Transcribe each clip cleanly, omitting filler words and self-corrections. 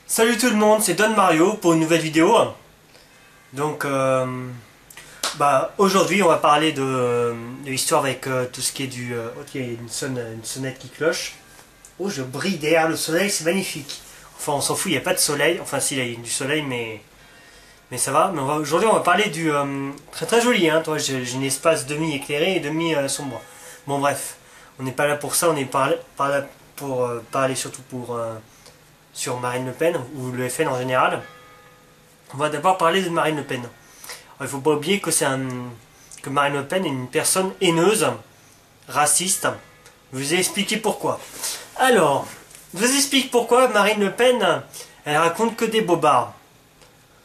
Salut tout le monde, c'est Don Mario pour une nouvelle vidéo. Donc, aujourd'hui on va parler de l'histoire avec tout ce qui est du... ok, il y a une sonnette qui cloche. Oh, je brille derrière le soleil, c'est magnifique. Enfin, on s'en fout, il n'y a pas de soleil. Enfin, si, il y a du soleil, mais ça va. Mais aujourd'hui on va parler du... très très joli, hein. Toi, j'ai un espace demi-éclairé et demi-sombre. Bon, bref, on n'est pas là pour ça, on est pas là pour parler surtout sur Marine Le Pen, ou le FN en général. On va d'abord parler de Marine Le Pen. Alors, il ne faut pas oublier que que Marine Le Pen est une personne haineuse, raciste. Je vous ai expliqué pourquoi. Alors, je vous explique pourquoi Marine Le Pen, elle raconte que des bobards.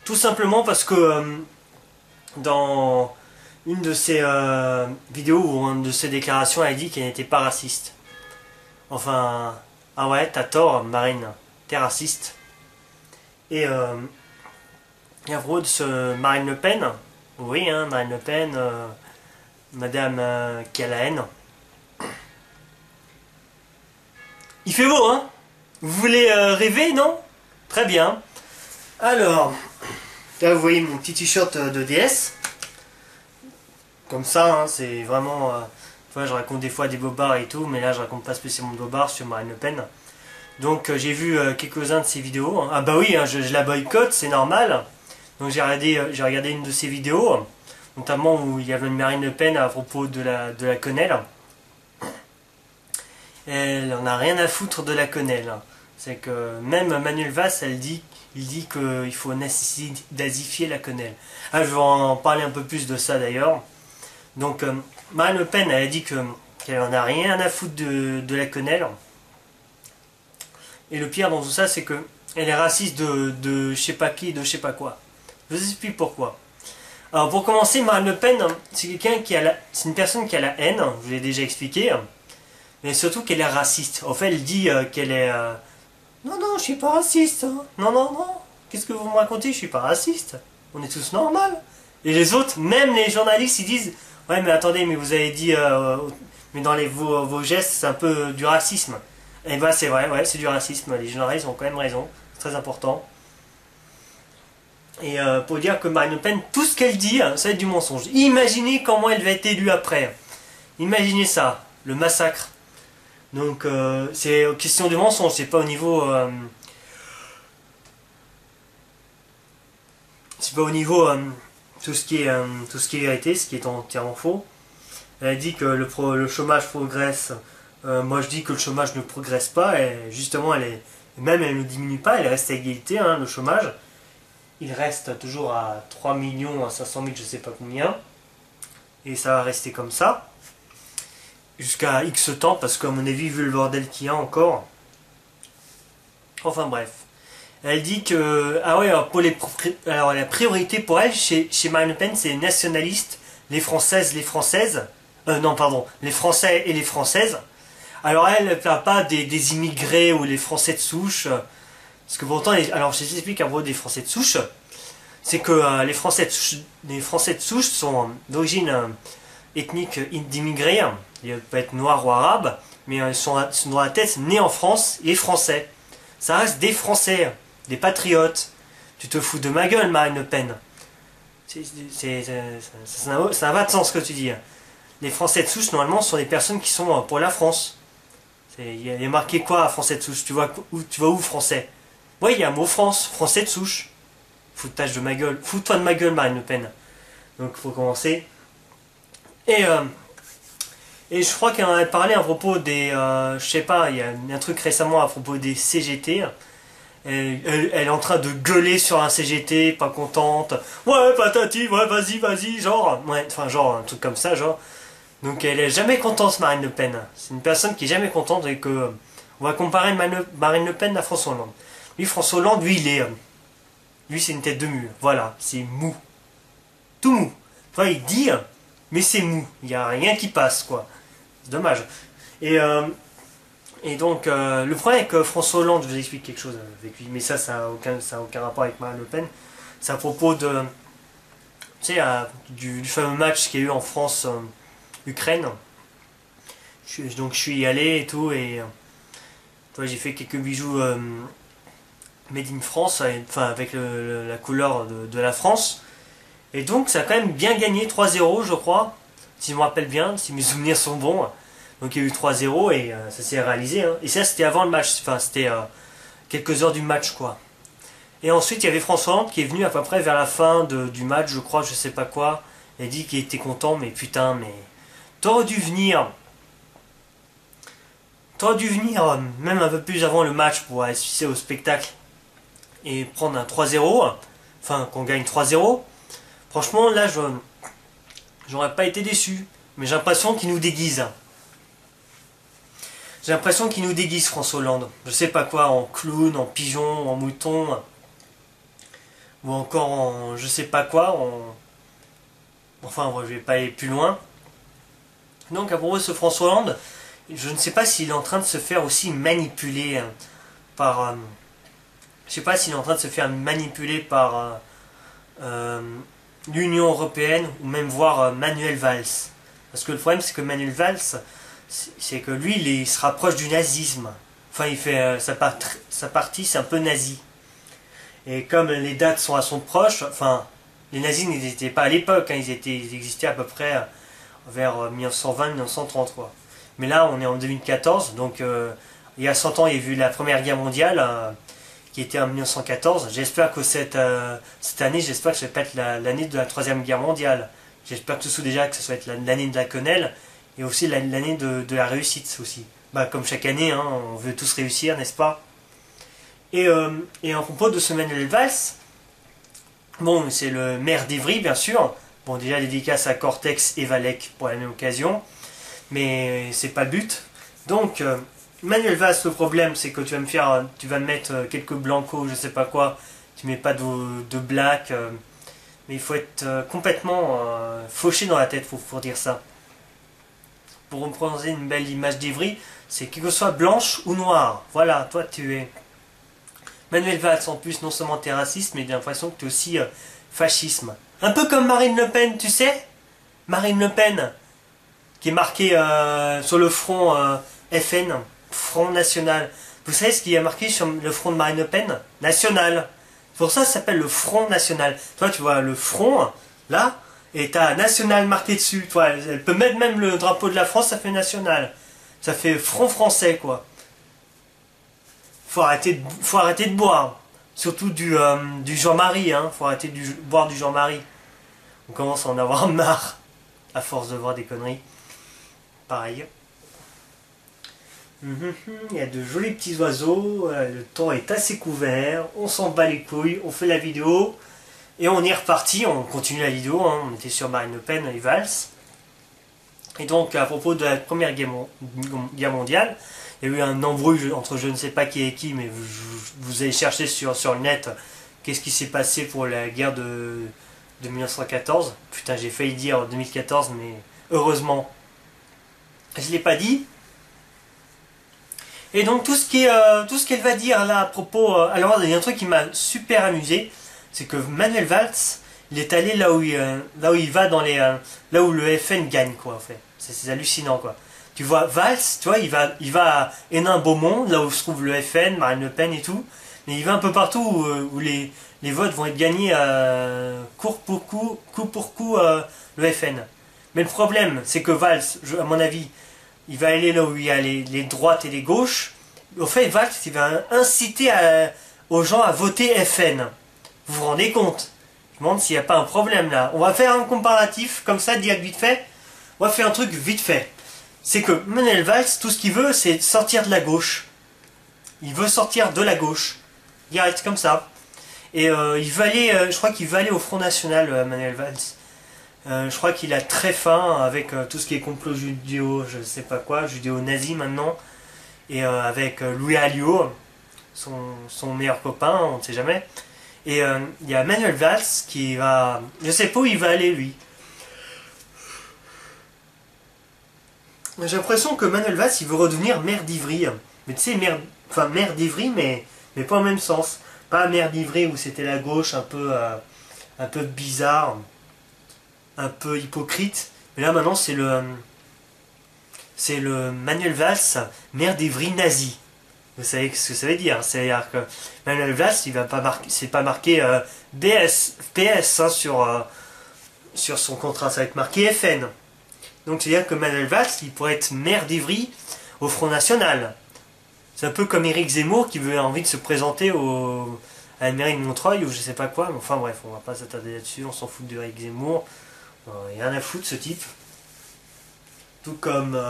Tout simplement parce que dans une de ses vidéos ou une de ses déclarations, elle a dit qu'elle n'était pas raciste. Enfin, ah ouais, t'as tort, Marine. T'es raciste. Et à propos de ce Marine Le Pen, oui, hein, Marine Le Pen, madame qui a la haine. Il fait beau, hein? Vous voulez rêver, non? Très bien. Alors, là vous voyez mon petit t-shirt de DS. Comme ça, hein, c'est vraiment... je raconte des fois des bobards et tout, mais là je raconte pas spécialement de bobards sur Marine Le Pen. Donc j'ai vu quelques-uns de ses vidéos. Ah bah oui, hein, je la boycotte, c'est normal. Donc j'ai regardé une de ses vidéos, notamment où il y avait une Marine Le Pen à propos de la quenelle. Elle en a rien à foutre de la quenelle. C'est que même Manuel Valls, il dit qu'il faut nazifier la quenelle. Ah, je vais en parler un peu plus de ça d'ailleurs. Donc Marine Le Pen, elle a dit qu'elle en a rien à foutre de la quenelle. Et le pire dans tout ça, c'est que elle est raciste de je sais pas qui, de je sais pas quoi. Je vous explique pourquoi. Alors pour commencer, Marine Le Pen, c'est c'est une personne qui a la haine, je vous l'ai déjà expliqué, mais surtout qu'elle est raciste. En fait, elle dit qu'elle est... non, non, je suis pas raciste. Hein. Non, non, non. Qu'est-ce que vous me racontez? Je suis pas raciste. On est tous normaux. Et les autres, même les journalistes, ils disent, ouais, mais attendez, mais vous avez dit, mais dans vos gestes, c'est un peu du racisme. Et bah c'est vrai, ouais, c'est du racisme. Les journalistes ont quand même raison. C'est très important. Et pour dire que Marine Le Pen, tout ce qu'elle dit, ça va être du mensonge. Imaginez comment elle va être élue après. Imaginez ça, le massacre. Donc c'est question de mensonge, c'est pas au niveau... c'est pas au niveau tout ce qui est vérité, ce qui est entièrement faux. Elle a dit que le chômage progresse. Moi je dis que le chômage ne progresse pas, et justement elle ne diminue pas, elle reste à égalité, hein, le chômage. Il reste toujours à 3 500 000, je sais pas combien. Et ça va rester comme ça. Jusqu'à X temps, parce qu'à mon avis, vu le bordel qu'il y a encore. Enfin bref. Elle dit que... Ah ouais, alors la priorité pour elle, chez Marine Le Pen, c'est les nationalistes, les françaises, les françaises. Non, pardon, les français et les françaises. Alors elle ne parle pas des immigrés ou les français de souche. Parce que pourtant, alors je t'explique à propos des français de souche. C'est que les français de souche sont d'origine ethnique d'immigrés. Ils peuvent être noirs ou arabes. Mais ils sont dans la tête nés en France et français. Ça reste des Français, des patriotes. Tu te fous de ma gueule, Marine Le Pen. Ça n'a pas de sens ce que tu dis. Les Français de souche, normalement, sont des personnes qui sont pour la France. Il y a marqué quoi, Français de souche? Tu vois où, Français? Oui, il y a un mot France, Français de souche. Foutage de ma gueule. Fous-toi de ma gueule, Marine Le Pen. Donc, il faut commencer. Et je crois qu'elle en a parlé à propos des... je sais pas, il y a un truc récemment à propos des CGT. Elle est en train de gueuler sur un CGT, pas contente. Ouais, patati, ouais, vas-y, genre. Ouais, enfin, genre, un truc comme ça, genre. Donc elle est jamais contente, Marine Le Pen. C'est une personne qui est jamais contente et que... On va comparer Marine Le Pen à François Hollande. Lui, François Hollande, lui, lui, c'est une tête de mule. Voilà, c'est mou. Tout mou. Enfin, il dit, mais c'est mou. Il n'y a rien qui passe, quoi. C'est dommage. Et donc, le problème avec François Hollande, je vous explique quelque chose avec lui, mais ça n'a aucun rapport avec Marine Le Pen. C'est à propos de... Tu sais, du fameux match qu'il y a eu en France... Ukraine. Donc je suis allé et tout, et j'ai fait quelques bijoux Made in France, enfin avec la couleur de la France. Et donc ça a quand même bien gagné 3-0 je crois, si je me rappelle bien, si mes souvenirs sont bons. Donc il y a eu 3-0 et ça s'est réalisé. Hein. Et ça c'était avant le match, enfin c'était quelques heures du match quoi. Et ensuite il y avait François Hollande qui est venu à peu près vers la fin du match, je crois, je sais pas quoi. Il a dit qu'il était content, mais putain, mais t'aurais dû venir. T'aurais dû venir même un peu plus avant le match pour assister au spectacle et prendre un 3-0, enfin qu'on gagne 3-0. Franchement là j'aurais pas été déçu, mais j'ai l'impression qu'il nous déguise. J'ai l'impression qu'il nous déguise François Hollande. Je sais pas quoi, en clown, en pigeon, en mouton, ou encore en je sais pas quoi, enfin je vais pas aller plus loin. Donc à propos de ce François Hollande, je ne sais pas s'il est en train de se faire aussi manipuler par... je sais pas s'il est en train de se faire manipuler par l'Union Européenne ou même voir Manuel Valls. Parce que le problème c'est que Manuel Valls, c'est que lui il se rapproche du nazisme. Enfin il fait sa partie c'est un peu nazi. Et comme les dates sont à son proche, enfin les nazis n'existaient pas à l'époque, hein, ils existaient à peu près vers 1920-1930 quoi. Mais là on est en 2014, donc il y a 100 ans il y a eu la Première Guerre mondiale qui était en 1914. J'espère que cette année, j'espère que ça va pas être l'année de la Troisième Guerre mondiale. J'espère tout déjà que ça va être l'année de la quenelle et aussi l'année de la réussite aussi. Bah, comme chaque année, hein, on veut tous réussir, n'est-ce pas? Et en propos de ce Manuel Valls, bon, c'est le maire d'Ivry bien sûr. Bon, déjà dédicace à Cortex et Valec pour la même occasion. Mais c'est pas le but. Donc, Manuel Valls, le problème, c'est que tu vas me mettre quelques blancos, je sais pas quoi. Tu mets pas de black. Mais il faut être complètement fauché dans la tête pour dire ça. Pour représenter une belle image d'Ivry, c'est que soit blanche ou noire. Voilà, toi tu es Manuel Valls en plus, non seulement t'es raciste, mais j'ai l'impression que tu es aussi fascisme. Un peu comme Marine Le Pen, tu sais? Marine Le Pen, qui est marquée sur le front FN, Front National. Vous savez ce qu'il y a marqué sur le front de Marine Le Pen? National. Pour ça s'appelle le Front National. Toi, tu vois le front, là, et t'as National marqué dessus. Toi, elle peut mettre même le drapeau de la France, ça fait National. Ça fait Front Français, quoi. Faut arrêter de boire. Surtout du Jean-Marie, hein. Faut arrêter de boire du Jean-Marie. On commence à en avoir marre, à force de voir des conneries. Pareil. Il y a de jolis petits oiseaux, le temps est assez couvert, on s'en bat les couilles, on fait la vidéo, et on est reparti, on continue la vidéo, hein, on était sur Marine Le Pen et Valls. Et donc à propos de la Première Guerre mondiale, il y a eu un embrouille entre je ne sais pas qui et qui, mais vous allez chercher sur le net qu'est-ce qui s'est passé pour la guerre de 1914. Putain, j'ai failli dire 2014, mais heureusement, je ne l'ai pas dit. Et donc tout ce qu'elle va dire là à propos... alors il y a un truc qui m'a super amusé, c'est que Manuel Valls, il est allé là où il va dans là où le FN gagne quoi en fait. C'est hallucinant quoi. Tu vois Valls, tu vois, il va à Hénin-Beaumont, là où se trouve le FN, Marine Le Pen et tout, mais il va un peu partout où les votes vont être gagnés coup pour coup le FN. Mais le problème, c'est que Valls, à mon avis, il va aller là où il y a les droites et les gauches. Au fait, Valls, il va inciter aux gens à voter FN. Vous vous rendez compte? Je me demande s'il n'y a pas un problème là. On va faire un comparatif, comme ça, direct vite fait. On va faire un truc vite fait. C'est que Manuel Valls, tout ce qu'il veut, c'est sortir de la gauche. Il veut sortir de la gauche. Direct, comme ça. Et il veut aller, je crois qu'il veut aller au Front National, Manuel Valls. Je crois qu'il a très faim avec tout ce qui est complot judéo, je sais pas quoi, judéo-nazi maintenant. Et avec Louis Alliot, son meilleur copain, on ne sait jamais. Et il y a Manuel Valls qui va... Je sais pas où il va aller lui. J'ai l'impression que Manuel Valls il veut redevenir maire d'Ivry. Mais tu sais, maire d'Ivry, mais pas au même sens. Pas maire d'Ivry où c'était la gauche un peu bizarre, un peu hypocrite. Mais là maintenant c'est le Manuel Valls, maire d'Ivry nazi. Vous savez ce que ça veut dire. C'est-à-dire que Manuel Valls, il va pas marquer, c'est pas marqué PS hein, sur son contrat, ça va être marqué FN. Donc c'est-à-dire que Manuel Valls, il pourrait être maire d'Ivry au Front National. C'est un peu comme Éric Zemmour qui veut envie de se présenter à la mairie de Montreuil ou je sais pas quoi. Mais enfin bref, on va pas s'attarder là-dessus, on s'en fout d'Éric Zemmour. Il y a rien à foutre ce type. Tout comme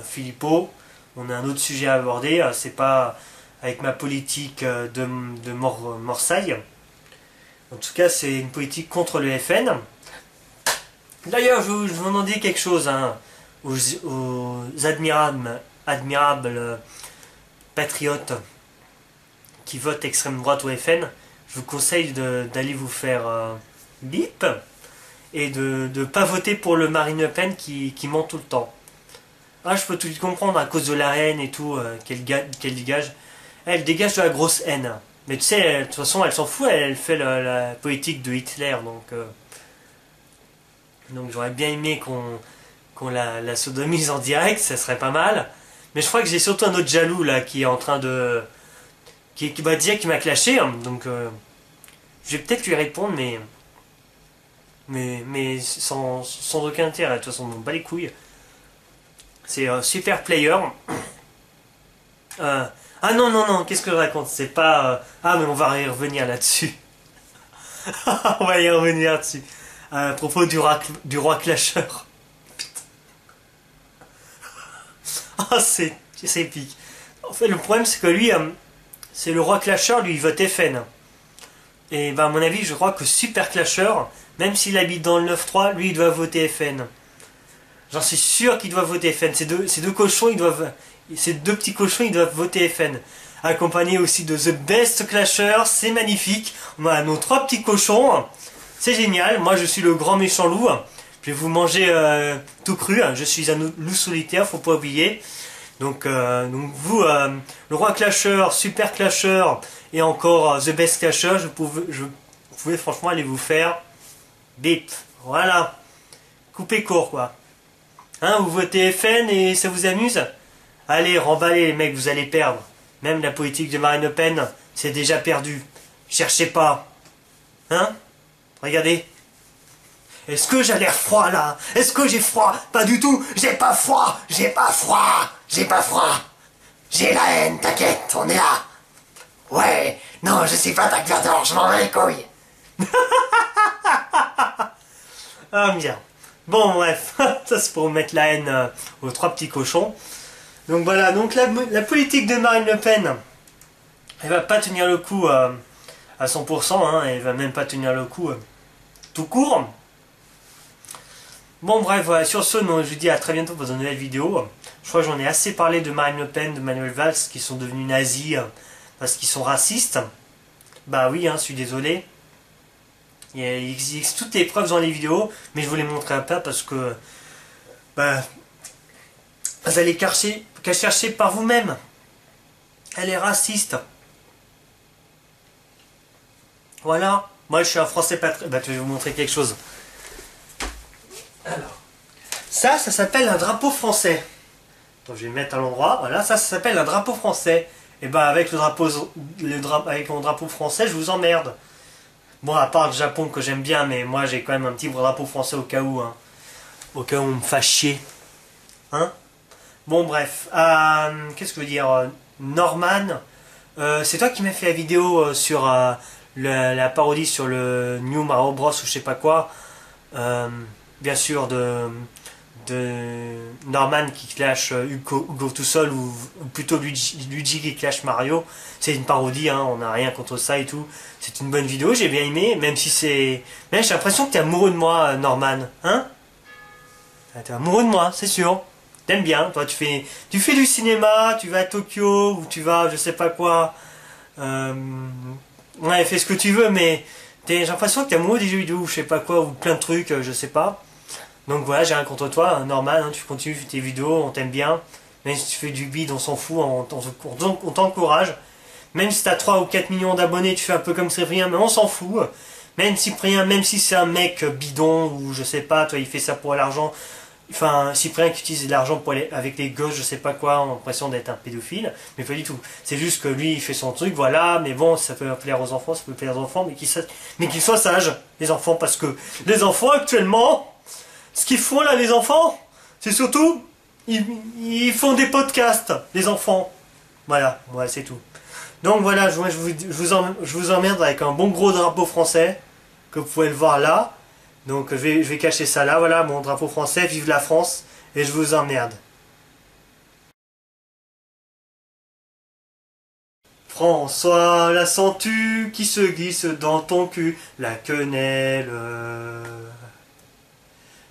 Philippot, on a un autre sujet à aborder, c'est pas avec ma politique de Morsaille. En tout cas, c'est une politique contre le FN. D'ailleurs, je vous en dis quelque chose hein, aux admirables patriotes qui votent extrême droite au FN. Je vous conseille d'aller vous faire bip et de ne pas voter pour le Marine Le Pen qui ment tout le temps. Ah, je peux tout comprendre à cause de la haine et tout qu'elle dégage. Elle dégage de la grosse haine. Mais tu sais, de toute façon, elle s'en fout, elle fait la politique de Hitler. Donc j'aurais bien aimé qu'on la sodomise en direct, ça serait pas mal. Mais je crois que j'ai surtout un autre jaloux là qui est en train de... qui va dire qu'il m'a clashé. Hein, donc je vais peut-être lui répondre, mais sans aucun intérêt. De toute façon, on m'en bat les couilles. C'est Super Player. Ah non, qu'est-ce que je raconte? C'est pas... Ah, mais on va y revenir là-dessus. On va y revenir là-dessus. À propos du roi clasheur. Ah, c'est épique. En fait, le problème, c'est que lui, c'est le roi clasheur, lui, il vote FN. Et ben, à mon avis, je crois que Super Clasheur, même s'il habite dans le 9-3, lui, il doit voter FN. J'en suis sûr qu'il doit voter FN. Ces deux cochons, ces deux petits cochons, ils doivent voter FN. Accompagné aussi de The Best Clasher, c'est magnifique. On a nos 3 petits cochons. C'est génial. Moi, je suis le grand méchant loup. Je vais vous manger tout cru. Je suis un loup solitaire, faut pas oublier. Donc vous, le roi Clasher, Super Clasher et encore The Best Clasher, vous pouvez franchement aller vous faire bip. Voilà. Coupez court, quoi. Hein, vous votez FN et ça vous amuse? Allez, remballez les mecs, vous allez perdre. Même la politique de Marine Le Pen, c'est déjà perdu. Cherchez pas. Hein? Regardez. Est-ce que j'ai l'air froid là? Est-ce que j'ai froid? Pas du tout. J'ai pas froid. J'ai pas froid. J'ai pas froid. J'ai la haine, t'inquiète, on est là. Ouais. Non, je suis pas ta gladiateur, je m'en vais les couilles. Ah bien. Bon bref, ça c'est pour mettre la haine aux 3 petits cochons. Donc voilà, donc la politique de Marine Le Pen, elle va pas tenir le coup à 100%, hein, elle va même pas tenir le coup tout court. Bon bref, voilà, sur ce, je vous dis à très bientôt pour une nouvelle vidéo. Je crois que j'en ai assez parlé de Marine Le Pen, de Manuel Valls, qui sont devenus nazis parce qu'ils sont racistes. Bah oui, hein, je suis désolé. Il existe toutes les preuves dans les vidéos, mais je vous les montrerai pas parce que bah, vous allez qu'à chercher par vous-même. Elle est raciste. Voilà. Moi, je suis un Français patriote. Bah, je vais vous montrer quelque chose. Alors, ça s'appelle un drapeau français. Donc, je vais le mettre à l'endroit. Voilà, ça s'appelle un drapeau français. Et bah, avec avec mon drapeau français, je vous emmerde. Bon, à part le Japon que j'aime bien, mais moi j'ai quand même un petit drapeau français au cas où. Hein. Au cas où on me fasse chier. Hein? Bon, bref. Qu'est-ce que je veux dire? Norman, c'est toi qui m'as fait la vidéo sur la parodie sur le New Mario Bros. Ou je sais pas quoi. Bien sûr, de Norman qui clash Hugo tout seul, ou plutôt Luigi qui clash Mario. C'est une parodie, hein, on n'a rien contre ça et tout. C'est une bonne vidéo, j'ai bien aimé, même si c'est... Mais j'ai l'impression que t'es amoureux de moi, Norman. Hein? T'es amoureux de moi, c'est sûr. T'aimes bien, toi tu fais du cinéma, tu vas à Tokyo, ou tu vas je sais pas quoi. Ouais, fais ce que tu veux, mais j'ai l'impression que t'es amoureux des jeux vidéo, ou je sais pas quoi, ou plein de trucs, je sais pas. Donc voilà, j'ai rien contre toi, hein, Norman, hein, tu continues tes vidéos, on t'aime bien. Même si tu fais du bide, on s'en fout, on t'encourage. Même si t'as 3 ou 4 millions d'abonnés, tu fais un peu comme Cyprien, mais on s'en fout. Même Cyprien, même si c'est un mec bidon, ou je sais pas, toi il fait ça pour l'argent, Enfin, Cyprien qui utilise de l'argent pour aller avec les gosses, je sais pas quoi, en l'impression d'être un pédophile, mais pas du tout. C'est juste que lui, il fait son truc, voilà, mais bon, ça peut plaire aux enfants, ça peut plaire aux enfants, mais qu'ils soient sages, les enfants, parce que les enfants, actuellement, ce qu'ils font là, les enfants, c'est surtout, ils font des podcasts, les enfants. Voilà, ouais, c'est tout. Donc voilà, je vous emmerde avec un bon gros drapeau français, que vous pouvez le voir là. Donc je vais cacher ça là, voilà, mon drapeau français, vive la France, et je vous emmerde. François, la sens-tu qui se glisse dans ton cul, la quenelle.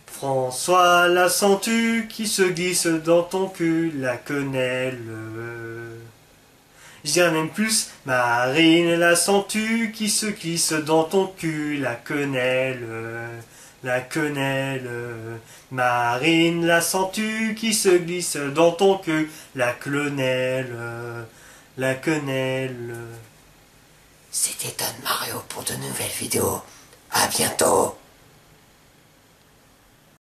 François, la sens-tu qui se glisse dans ton cul, la quenelle. Je dirais même plus, Marine, la sens-tu qui se glisse dans ton cul, la quenelle. La quenelle. Marine, la sens-tu qui se glisse dans ton cul, la quenelle. La quenelle. C'était Don Mario pour de nouvelles vidéos. À bientôt.